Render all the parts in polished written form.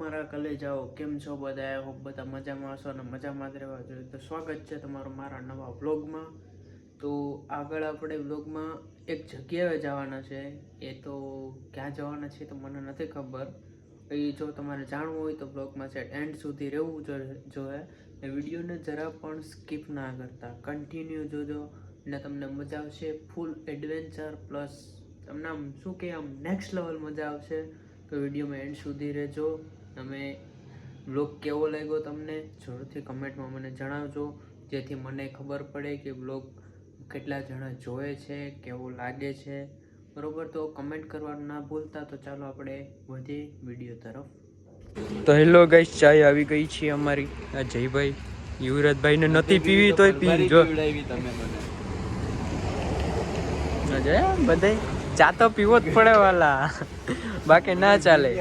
મારા કલેજાઓ કેમ છો બધા? હોપ બધા મજામાં હશો અને મજામાં જ રહેવા જોઈએ. તો સ્વાગત છે તમારું મારા નવા વ્લોગમાં. તો આગળ આપણે વ્લોગમાં એક જગ્યાએ જવાના છે. એ તો ક્યાં જવાના છે તો મને નથી ખબર. એ જો તમારે જાણવું હોય તો વ્લોગમાં છે એન્ડ સુધી રહેવું જોઈએ. એ વિડીયોને જરા પણ સ્કીપ ના કરતા, કન્ટિન્યુ જોજો અને તમને મજા આવશે. ફૂલ એડવેન્ચર પ્લસ તમને આમ શું કે આમ નેક્સ્ટ લેવલ મજા આવશે. તો વિડીયોમાં એન્ડ સુધી રહેજો. તમે વ્લોગ કેવો લાગ્યો તમને જરૂરથી કમેન્ટમાં મને જણાવજો, જેથી મને ખબર પડે કે વ્લોગ કેટલા જણા જોવે છે, કેવો લાગે છે. બરોબર, તો કમેન્ટ કરવાનું ના ભૂલતા. તો ચાલો આપણે વધીએ વિડીયો તરફ. તો હેલો ગાઈસ, ચાય આવી ગઈ છે અમારી. આ જયભાઈ યુવરાજભાઈને નથી પીવી તોય પી જો તમે મને બધે ચા તો પીવો જ પડે વાલા, બાકી ના ચાલે.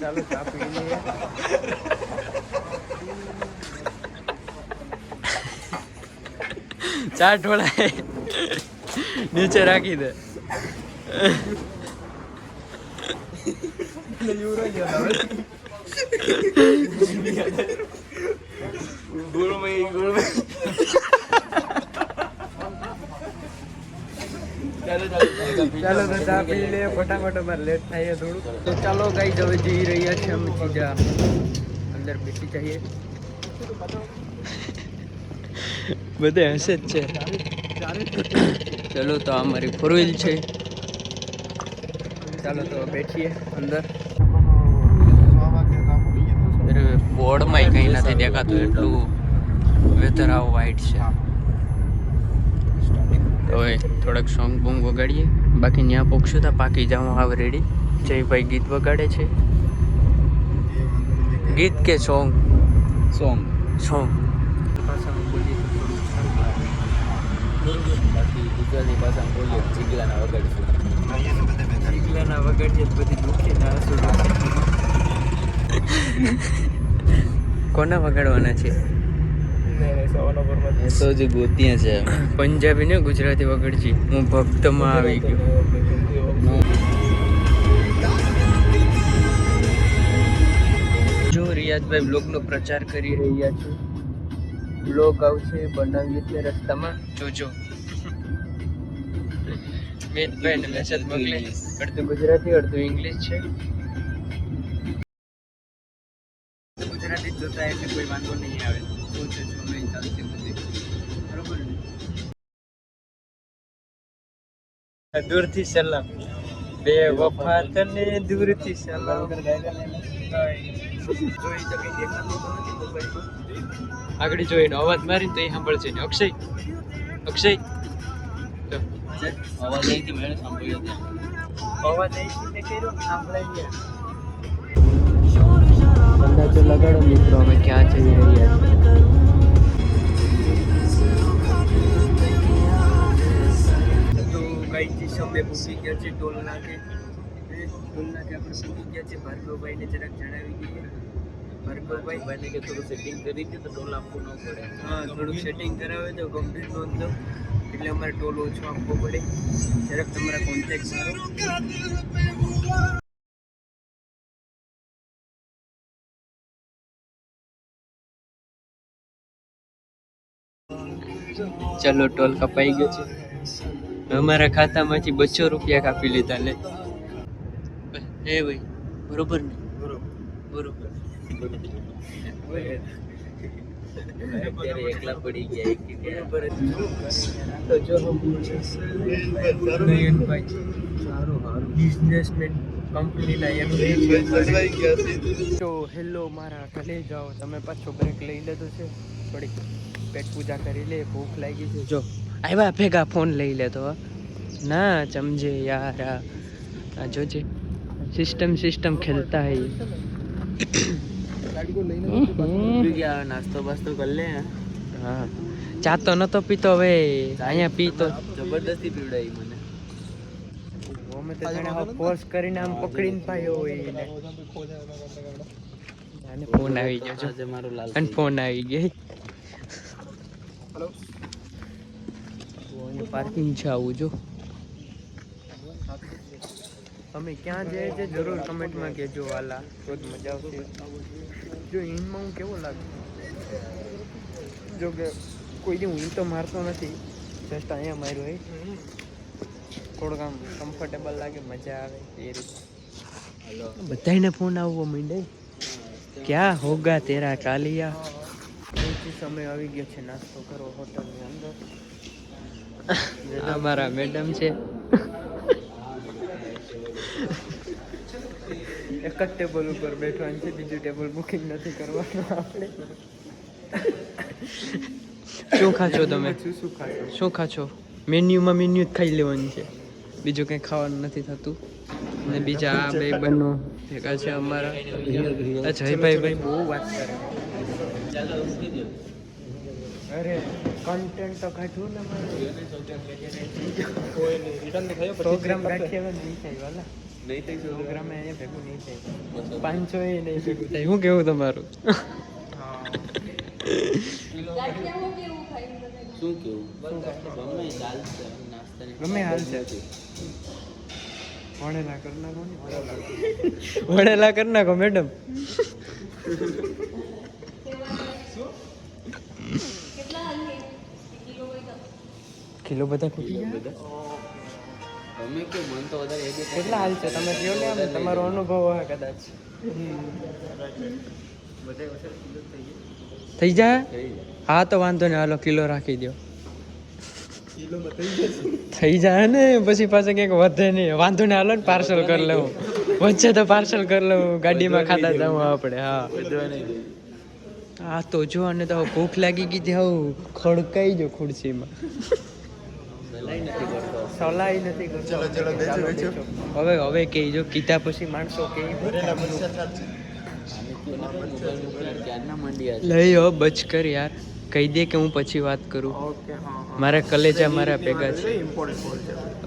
ચાલો ચા પી લઈએ. ચા ઢોળાય નીચે રાખી દે. ચાલો તો ચા પી લે ફટાફટ, અમારે લેટ થાય થોડું. તો ચાલો ગાઈસ, હવે જઈ રહ્યા છીએ અમે સીધા અંદર બેસી જઈએ. બધે હશે જ છે. ચલો તો અમારી ફોર વ્હીલ છે. ચાલો તો બેઠીએ અંદર. બોર્ડમાં કંઈ નથી દેખાતું, એટલું વેધર આવું વાઇટ છે. હવે થોડાક સોંગ બોંગ વગાડીએ, બાકી ત્યાં પોક્ષું તા પાકી જાઉં હાવ રેડી. જયભાઈ ગીત વગાડે છે. ગીત કે સોંગ? સોંગ સોંગ ભાષામાં બોલીએ તો થોડું સારું લાગે. બાકી ગુજરાતી ભાષામાં બોલીએ ચીગલાના વગાડીશું. ચીગલાના વગાડીએ તો બધી દુઃખી ના હસું. કોના વગાડવાના છે? તો જ ગોતિયા છે. પંજાબી ને ગુજરાતી વગાડજી. હું ભક્તમાં આવી ગયો. જો રિયાઝભાઈ બ્લોગનો પ્રચાર કરી રહ્યા છે. બ્લોગ આવશે, બનાવીએ છે રસ્તામાં, જોજો. મિતભાઈ ને મેસેજ મોકલે, અડધું ગુજરાતી અડધું ઇંગ્લિશ છે. ગુજરાતી જોતા એટલે કોઈ વાંધો નહીં આવે. ચાલશે બધી બરોબર ને? દૂરથી સલામ, બે વફા તને દૂરથી સલામ. આગળ જોઈને અવાજ મારીને તો એ સાંભળશે ને. અક્ષય અક્ષય અવાજ અહીંથી મેળે સાંભળ્યો. અવાજ અહીંથી કર્યો સાંભળાઈ ગયા. અંદાજો લગાડો મિત્રો, અમે ક્યાં જઈ રહ્યા છીએ. તો કઈથી સમય પૂછી ગયા છે ટોલ નાકે. ટોલ નાકે આપણે પૂછી ગયા છે. ભાર્ગવભાઈને જરાક જણાવી દઈએ. ભાર્ગવભાઈ કે થોડું સેટિંગ કરી દે તો ટોલ આપવું ન પડે. હા, થોડુંક સેટિંગ કરાવે તો ગંભીર નોંધ લો, એટલે અમારે ટોલ ઓછો આપવો પડે. જરાક તમારા કોન્ટેક્ટ સારો. ચલો, ટોલ કપાઈ ગયો છે. અમારા ખાતામાંથી 200 રૂપિયા કાપી લીધા. લે હે ભાઈ, બરોબર ને? બરોબર. એકલા પડી ગયા. તો જો બિઝનેસમેન કંપનીના એમડી છે. તો હેલો મારા ઘરે જાઓ. તમે પાછો બ્રેક લઈ લીધો છે. થોડીક પેટ પૂજા કરી લે, ભૂખ લાગી છે. જો આવ્યા ભેગા ફોન લઈ લેતો ના સમજે યાર. આ જોજે સિસ્ટમ ખેલતા હૈ. નાસ્તો બાસ્તો કરી લે. હા, ચા તો નતો પીતો, હવે અહીંયા પીતો. જબરદસ્તી પીવડાવી મને. અમે તો જાણે ફોર્સ કરીને આમ પકડીને પાયો હોય ને. અને ફોન આવી ગયો છે મારો લાલ. અને ફોન આવી ગયો. હેલો, પાર્કિંગ છે આવું જો. અમે ક્યાં જઈએ છે જરૂર કમેન્ટમાં કહેજો વાલા, તો જ મજા આવશે. જો ઈનમાં હું કેવો લાગુ, જો કે કોઈ દી હું તો મારતો નથી, જસ્ટ અહીંયા માર્યું હોય, થોડુંક આમ કમ્ફર્ટેબલ લાગે, મજા આવે એ રીતે. બધાને ફોન આવવો માંડે, ક્યાં હોગા તેરા કાલિયા. સમય આવી ગયો છે નાસ્તો કરો હોટલની અંદર. અમારા મેડમ છે, એક જ ટેબલ ઉપર બેઠવાનું છે, બીજું ટેબલ બુકિંગ નથી કરવાનું આપણે. શું ખાશો તમે? શું ખાશો? મેન્યુમાં મેન્યુ જ ખાઈ લેવાનું છે, બીજું કંઈ ખાવાનું નથી થતું. અને બીજા આ બે બનો ભેગા છે અમારા. અચ્છા ભાઈ બહુ વાત કરે. અરે કન્ટેન્ટ તો કાઢવું ને મારે. પ્રોગ્રામ રાખીએ નહીં થાય વાલા, નહીં થાય પ્રોગ્રામ અહીંયા ભેગું નહીં થાય, 500 એ નહીં ભેગું થાય. શું કેવું તમારું? શું કેવું? ગમે હાલ છે. વણેલા કરી નાખો ને, વણેલા કરી નાખો મેડમ. કિલો બધા ખૂટી ગયા. કેટલા હાલ છે તમે કહો ને, તમારો અનુભવ હોય કદાચ. થઈ જાય? હા તો વાંધો ને, હાલો કિલો રાખી દો. થઈ જાય ને પછી પાછા ક્યાંક વધે નહીં, વાંધો ને, હાલો ને પાર્સલ કરી લેવું. વચ્ચે તો પાર્સલ કરી લેવું, ગાડીમાં ખાતા જવું આપણે. હા હા તો જો, અને તો ભૂખ લાગી ગઈ હતી, હું ખડકાઈ જો ખુરશીમાં. સલાઈ નથી કરતો. હવે કહેજો, કીધા પછી માણસો કે લઈ હો બચ કર યાર, કહી દે કે હું પછી વાત કરું. મારા કલેજા મારા ભેગા છે.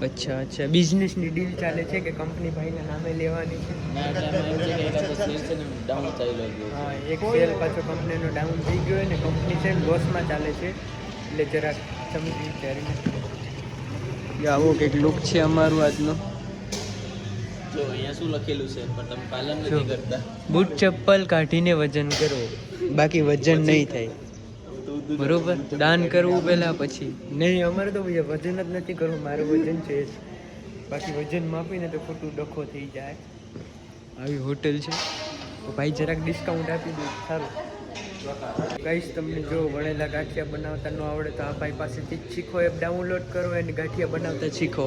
અચ્છા અચ્છા, બિઝનેસની ડીલ ચાલે છે કે કંપની ભાઈના નામે લેવાની છે? હા, એક શેર પાછો કંપનીનો ડાઉન થઈ ગયો હોય ને, કંપની છે લોસમાં ચાલે છે, એટલે જરાક સમજી વિચારીને. આવો કંઈક લુક છે અમારું આજનો. જો અહીંયા શું લખેલું છે, પણ તમે પાલન નથી કરતા. બૂટ ચપ્પલ કાઢીને વજન કરો, બાકી વજન નહીં થાય. બરોબર, દાન કરવું પહેલા, પછી નહીં. અમારે તો વજન જ નથી કરવું, મારું વજન છે જ, બાકી વજન માપીને તો ખોટું ડખો થઈ જાય. આવી હોટેલ છે તો ભાઈ જરાક ડિસ્કાઉન્ટ આપી દઉં, સારું. ગાઈસ, તમને જો વણેલા ગાંઠિયા બનાવતા ન આવડે તો આ ભાઈ પાસેથી જ શીખો. એપ ડાઉનલોડ કરો અને ગાંઠિયા બનાવતા શીખો.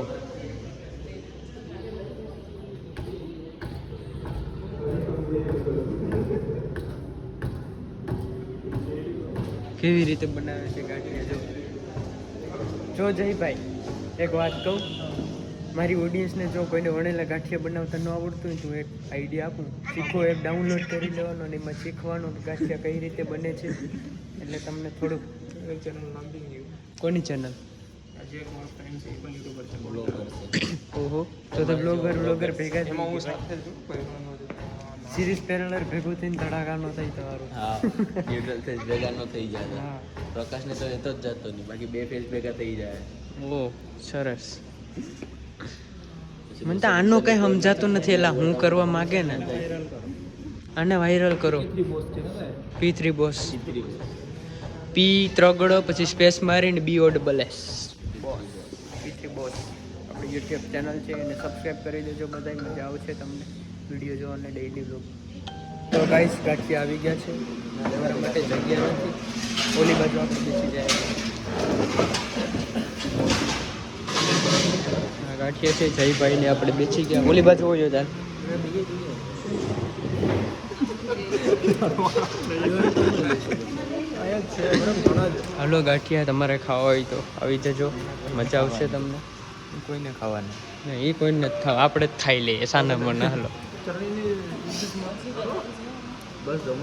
કેવી રીતે બનાવે છે ગાંઠિયા જો જયભાઈ, એક વાત કહું, મારી ઓડિયન્સને જો કોઈને વણેલા ગાંઠિયા બનાવતા ન આવડતું હોય તો એક આઈડિયા આપું. શીખો એપ ડાઉનલોડ કરી લેવાનો અને એમાં શીખવાનું ગાંઠિયા કઈ રીતે બને છે, એટલે તમને થોડુંક. કોની ચેનલ? ઓહો, તો બ્લોગર ભેગા છે. સિરીઝ પેરેલર ભેગું થઈને ધડાકાનો થઈ તમારું. હા, ન્યુટ્રલ ફેસ ભેગા ન થઈ જાય. હા, પ્રકાશને તો એ તો જ જતો નહીં, બાકી બે ફેસ ભેગા થઈ જાય. ઓ સરસ. મને તો આનો કઈ સમજાતું નથી, એટલે હું કરવા માંગે ને આને વાયરલ કરો. P3 બોસ, પી ત્રગડો પછી સ્પેસ મારીને BOSS P3 બોસ. આપણી યુટ્યુબ ચેનલ છે, એને સબસ્ક્રાઈબ કરી દેજો બધા, મજા આવશે તમને વિડીયો જોવાને ડેઈલી બ્લોગ. તો ગાઈસ, ગાંઠિયા આવી ગયા છે, તમારા માટે જગ્યા નથી, ઓલી બાજુ આપણે બેસી જાય. ગાંઠિયા છે જયભાઈને આપણે બેસી ગયા, ઓલી બાજુ હોય તાર. હાલો, ગાંઠિયા તમારે ખાવા હોય તો આવી જજો, મજા આવશે તમને. કોઈને ખાવાના નહીં, એ કોઈને નથી ખાવા, આપણે જ ખાઈ લઈએ સાના મને. હાલો,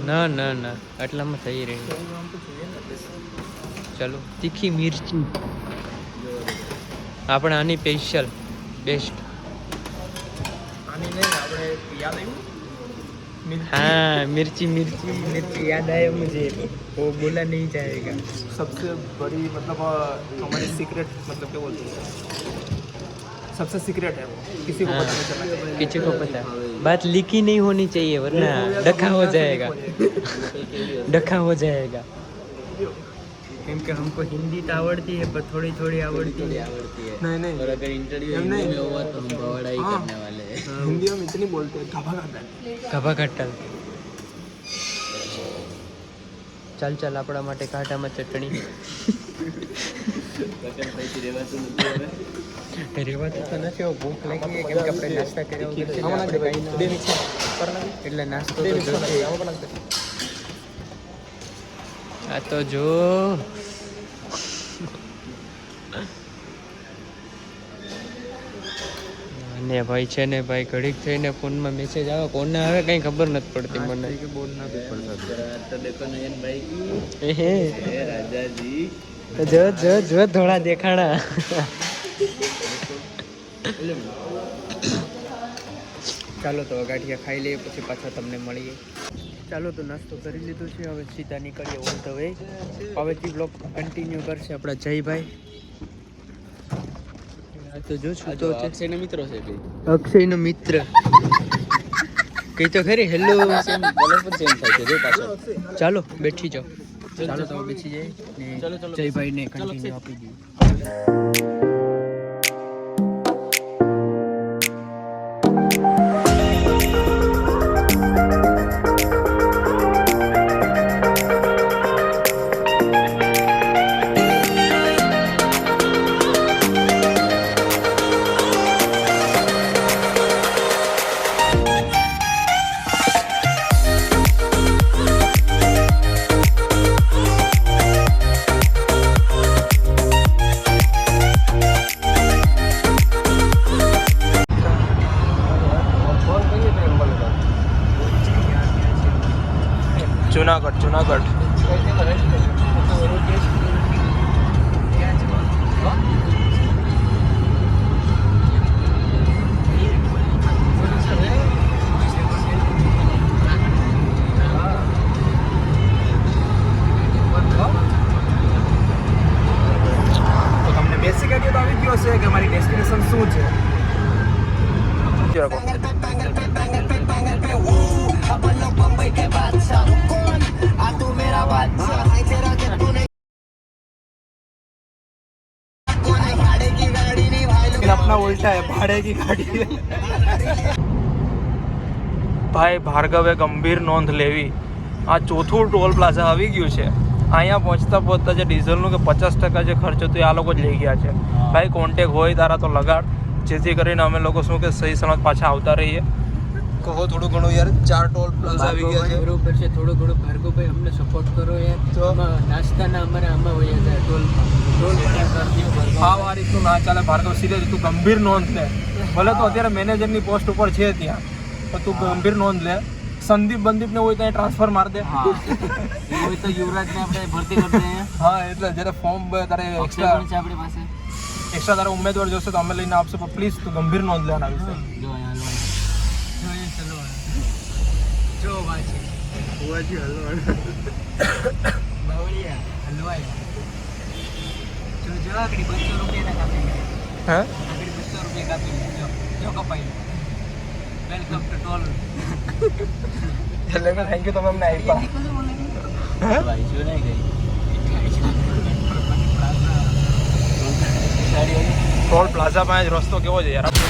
ના ના ના, આટલામાં થઈ રહી. ચાલો, તીખી મિર્ચી આપણે આની સ્પેશિયલ બેસ્ટ. हाँ, मिर्ची मिर्ची मिर्ची याद आया मुझे, वो बोला नहीं जाएगा. सबसे बड़ी मतलब हमारी सीक्रेट मतलब क्या बोलते हैं, सबसे सीक्रेट है वो, किसी को पता नहीं चलना चाहिए। किसी को पता बात लीकी नहीं होनी चाहिए वरना डखा हो जाएगा डखा हो जाएगा કેમ કે हमको हिंदी तो आवड़ती है पर थोड़ी थोड़ी आवड़ती है नहीं नहीं, और अगर इंटरव्यू हिंदी में हुआ तो हम बवाड़ा ही करने वाले हैं। हिंदी में इतनी बोलते हैं घबा घबा। કભા કટ્ટલ ચાલ ચાલ આપણા માટે કાંટામાં ચટણી રેવાતું તો નથી હવે ભૂખ લાગી કેમ કે આપણે નાસ્તા કર્યા વગર એટલે નાસ્તો તો જોશે આ તો જો ને ભાઈ છે ને ભાઈ ઘડીક થઈને ફોનમાં મેસેજ આવે કોને આવે કંઈ ખબર નથી પડતી મને तो देखो नयन भाई की એહે राजा जी તો જો જો જો ધોળા દેખાણા ચાલો તો ગાંઠિયા ખાઈ લઈએ પછી પાછા તમને મળીએ ચાલો તો નાસ્તો કરી લીધો છે હવે સીધા નીકળીએ ઓન ધ વે હવેથી બ્લોગ કન્ટિન્યુ કરશે આપણા જયભાઈ તો જો શું તો अक्षय मित्रों से भी અક્ષયનો મિત્ર કઈ તો ખરી હેલો सेम कलर पर सेम था जो पाछो ચાલો બેઠી જાઓ ચાલો તો બેસી જાય ને જયભાઈને કન્ટિન્યુ આપી દઈએ जूनागढ़ जूनागढ़ तो તમને બેસિક આઈડિયા તો આવી ગયો છે કે અમારી ડેસ્ટિનેશન શું છે अपना उल्टा है भाड़े की गाड़ी ભાઈ ભાર્ગવે ગંભીર નોંધ લેવી આ ચોથું ટોલ પ્લાઝા આવી ગયું છે અહીંયા પહોંચતા પહોંચતા જે ડીઝલનું કે 50% જે ખર્ચ હતો એ આ લોકો જ લઈ ગયા છે ભાઈ કોન્ટેક હોય તારા તો લગાડ જેથી કરીને અમે લોકો શું કે સહી સલામત પાછા આવતા રહીએ કહો થોડું ઘણું યાર 4 ટોલ પ્લાઝા આવી ગયા છે બરોબર છે થોડું ઘણું ભાર્ગવભાઈ અમને સપોર્ટ કરો યાર તો નાસ્તાના અમારે આમાં હોય છે ટોલ આ વારી તો ના ચાલે ભાર્ગવ સિરિયસ તું ગંભીર નોંધ લે ભલે તો અત્યારે મેનેજરની પોસ્ટ ઉપર છે ત્યાં પણ તું ગંભીર નોંધ લે સંદીપ બંદીપને હોય ત્યાં ટ્રાન્સફર માર દે હોય તો યુવરાજને આપણે ભરતી કરી દઈએ હા એટલે જ્યારે ફોર્મ તારે એક્સ્ટ્રા છે આપણી પાસે એક્સ્ટ્રા તારે ઉમેદવાર જોશે તો અમે લઈને આપશું પણ પ્લીઝ તું ગંભીર નોંધ લેવાના વિશે જો વાજી હલવાણ બાવળિયા હલવાય જો આગળ 200 રૂપિયા કાપી હા આગળ 200 રૂપિયા કાપી જો કપાઈ વેલકમ ટુ ટોલ એટલે થેન્ક યુ તમે અમને આપ્યા भाई जो नहीं गई ટોલ પ્લાઝા પાસે રસ્તો કેવો છે યાર